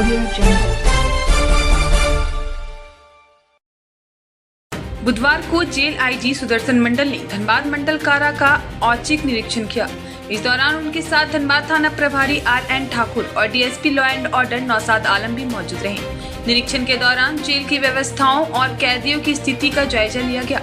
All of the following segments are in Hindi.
Audio Jungle। बुधवार को जेल आईजी सुदर्शन मंडल ने धनबाद मंडल कारा का औचक निरीक्षण किया। इस दौरान उनके साथ धनबाद थाना प्रभारी RN ठाकुर और DSP law and order Naushad Alam भी मौजूद रहे। निरीक्षण के दौरान जेल की व्यवस्थाओं और कैदियों की स्थिति का जायजा लिया गया।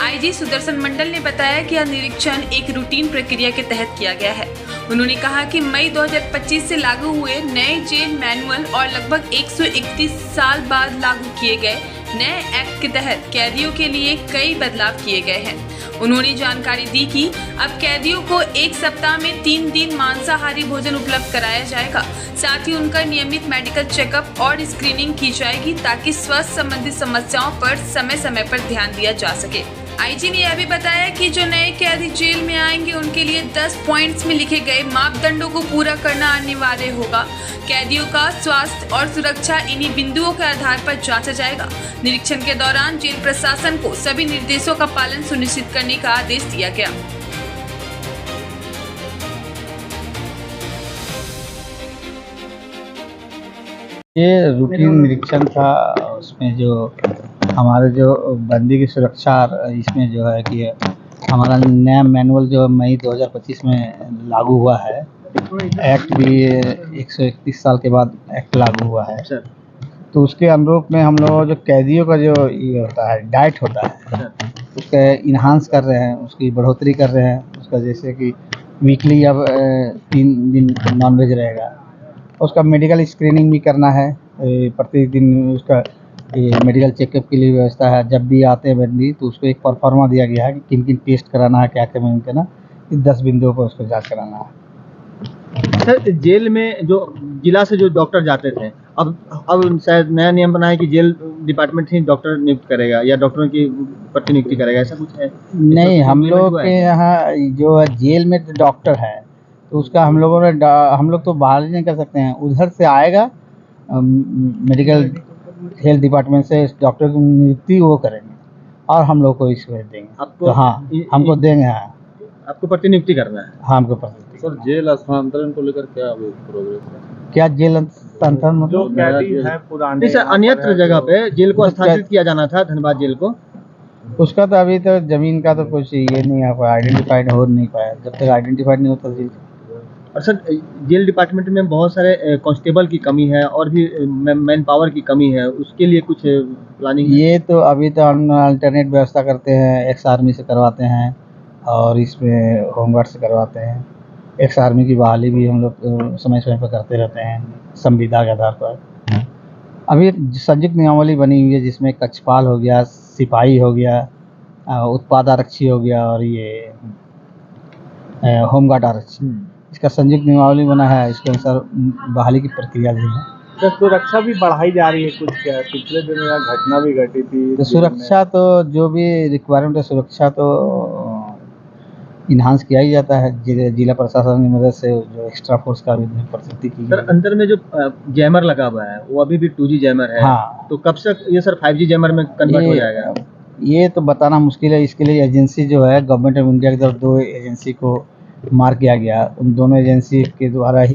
आईजी सुदर्शन मंडल ने बताया कि यह निरीक्षण एक रूटीन प्रक्रिया के तहत किया गया है। उन्होंने कहा कि मई 2025 से लागू हुए नए जेल मैनुअल और लगभग 131 साल बाद लागू किए गए नए एक्ट के तहत कैदियों के लिए कई बदलाव किए गए हैं। उन्होंने जानकारी दी कि अब कैदियों को एक सप्ताह में 3 दिन मांसाहारी भोजन उपलब्ध कराया जाएगा। साथ ही उनका नियमित मेडिकल चेकअप और स्क्रीनिंग की जाएगी ताकि स्वास्थ्य संबंधी समस्याओं पर समय समय पर ध्यान दिया जा सके। आईजी ने यह भी बताया कि जो नए कैदी जेल में आएंगे उनके लिए 10 पॉइंट्स में लिखे गए मापदंडों को पूरा करना अनिवार्य होगा। कैदियों का स्वास्थ्य और सुरक्षा इन्हीं बिंदुओं के आधार पर जांचा जाएगा। निरीक्षण के दौरान जेल प्रशासन को सभी निर्देशों का पालन सुनिश्चित करने का आदेश दिया गया। ये रूटीन निरीक्षण था। उसमें जो हमारे जो बंदी की सुरक्षा, इसमें जो है कि हमारा नया मैनुअल जो मई 2025 में लागू हुआ है, एक्ट भी 131 साल के बाद एक्ट लागू हुआ है। तो उसके अनुरूप में हम लोग जो कैदियों का जो ये होता है डाइट होता है, उसका इन्हांस कर रहे हैं, उसकी बढ़ोतरी कर रहे हैं। उसका जैसे कि वीकली अब 3 दिन नॉनवेज रहेगा। उसका मेडिकल स्क्रीनिंग भी करना है। प्रतिदिन उसका मेडिकल चेकअप के लिए व्यवस्था है। जब भी आते हैं बंदी तो उसको एक परफॉर्मा दिया गया है कि किन किन टेस्ट कराना है, क्या क्या नहीं करना, इस 10 बिंदुओं पर उसको जांच कराना है। सर, जेल में जो जिला से जो डॉक्टर जाते थे, अब शायद नया नियम बना है कि जेल डिपार्टमेंट ही डॉक्टर नियुक्त करेगा या डॉक्टरों की प्रतिनियुक्ति करेगा, ऐसा कुछ है? नहीं, हम लोग के यहाँ जो जेल में डॉक्टर है तो उसका हम लोग तो बाहर नहीं कर सकते हैं। उधर से आएगा मेडिकल हेल्थ डिपार्टमेंट से डॉक्टर की नियुक्ति वो करेंगे और हम लोग को इसको देंगे। आपको तो हाँ, हमको देंगे। हाँ, आपको प्रतिनियुक्ति करना है। हाँ, हमको प्रतिनियुक्ति। सर, जेल स्थानांतरण को लेकर क्या प्रोग्रेस है? क्या जेल स्थानांतरण मतलब? कैदी है पुराने अन्यत्र जगह पे जेल को स्थानांतरित किया जाना था, धनबाद जेल को। उसका तो अभी तो जमीन का तो कुछ ये नहीं है, आइडेंटिफाइड हो नहीं पाया। जब तक आइडेंटिफाइड नहीं होता जेल। और सर, जेल डिपार्टमेंट में बहुत सारे कांस्टेबल की कमी है और भी मैन पावर की कमी है, उसके लिए कुछ प्लानिंग है? ये तो अभी तो हम अल्टरनेट व्यवस्था करते हैं। एक्स आर्मी से करवाते हैं और इसमें होमगार्ड से करवाते हैं। एक्स आर्मी की बहाली भी हम लोग समय समय पर करते रहते हैं संविदा के आधार पर। अभी संयुक्त नियमावली बनी हुई है जिसमें कक्षपाल हो गया, सिपाही हो गया, उत्पाद आरक्षी हो गया और ये होमगार्ड आरक्षी, इसका संयुक्त नियमावली बना है। इसके अनुसार बहाली की प्रक्रिया भी है। तो सुरक्षा भी बढ़ाई जा रही है कुछ? क्या पिछले दिनों यहाँ घटना भी घटी थी? तो सुरक्षा तो जो भी रिक्वायरमेंट है, सुरक्षा तो इन्हांस किया ही जाता है। जिला प्रशासन की मदद से जो एक्स्ट्रा फोर्स का भी प्रस्तुति की। सर, अंदर में जो जैमर लगा हुआ है वो अभी भी 2G जैमर है। हाँ, तो कब तक ये सर 5G जैमर में कन्वर्ट हो जाएगा? ये तो बताना मुश्किल है। इसके लिए एजेंसी जो है गवर्नमेंट ऑफ इंडिया की तरफ 2 एजेंसी को मार्क किया गया। उन दोनों एजेंसी के द्वारा ही